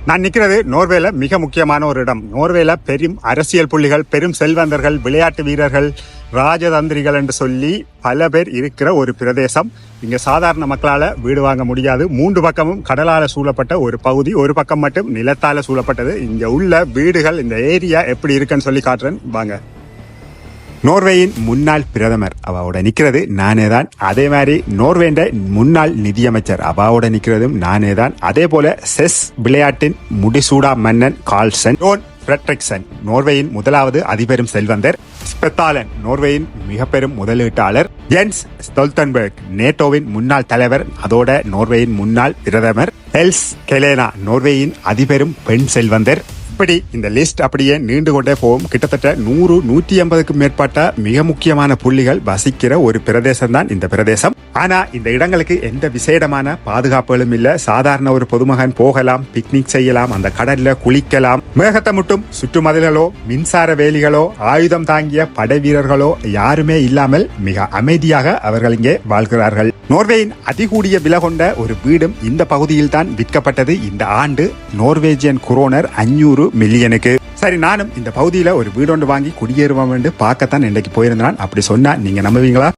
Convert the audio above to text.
நான் நிற்கிறது நோர்வேல மிக முக்கியமான ஒரு இடம். நோர்வேல பெரும் அரசியல் புள்ளிகள், பெரும் செல்வந்தர்கள், விளையாட்டு வீரர்கள், ராஜதந்திரிகள் என்று சொல்லி பல பேர் இருக்கிற ஒரு பிரதேசம். இங்க சாதாரண மக்களால வீடு வாங்க முடியாது. 3 பக்கமும் கடலால சூழப்பட்ட ஒரு பகுதி, ஒரு பக்கம் மட்டும் நிலத்தால சூழப்பட்டது. இங்க உள்ள வீடுகள், இந்த ஏரியா எப்படி இருக்குன்னு சொல்லி காட்டுறேன் வாங்க. நோர்வேயின் முன்னாள் பிரதமர் அவாவோட நிக்கிறது நானே தான். அதே மாதிரி நோர்வேண்ட முன்னாள் நிதியமைச்சர் அவாவோட நிக்கிறதும் நானே தான். அதே போல செஸ் விளையாட்டின் முடிசூடா மன்னன் கார்ல்சன், ஜோன் ஃப்ரெட்ரிக்சன் நோர்வேயின் முதலாவது அதிபெரும் செல்வந்தர், ஸ்பெத்தாலன் நோர்வேயின் மிக பெரும் முதலீட்டாளர், ஜென்ஸ் ஸ்டோல்டன்பர்க் நேட்டோவின் முன்னாள் தலைவர், அதோட நோர்வேயின் முன்னாள் பிரதமர், எல்ஸ் கெலேனா நோர்வேயின் அதிபெரும் பெண் செல்வந்தர். இப்படி இந்த லிஸ்ட் அப்படியே நீண்டு கொண்டே போகும். கிட்டத்தட்ட 100-150க்கும் மேற்பட்ட மிக முக்கியமான புள்ளிகள் வசிக்கிற ஒரு பிரதேசம் தான் இந்த பிரதேசம். ஆனா இந்த இடங்களுக்கு எந்த விசேடமான பாதுகாப்புகளும் இல்ல. சாதாரண ஒரு பொதுமகன் போகலாம், பிக்னிக் செய்யலாம், அந்த கடல்ல குளிக்கலாம். மேகத்தை மட்டும் சுற்றுமதில்களோ, மின்சார வேலிகளோ, ஆயுதம் தாங்கிய படை வீரர்களோ யாருமே இல்லாமல் மிக அமைதியாக அவர்கள் இங்கே வாழ்கிறார்கள். நோர்வேயின் அதிகூடிய விலை கொண்ட ஒரு வீடும் இந்த பகுதியில் தான் விற்கப்பட்டது இந்த ஆண்டு. நோர்வேஜியன் குரோனர் 500 மில்லியனுக்கு. சரி, நானும் இந்த பகுதியில ஒரு வீடு ஒன்று வாங்கி குடியேறுவோம் என்று பார்க்கத்தான் இன்றைக்கு போயிருந்தான். அப்படி சொன்னா நீங்க நம்புவீங்களா?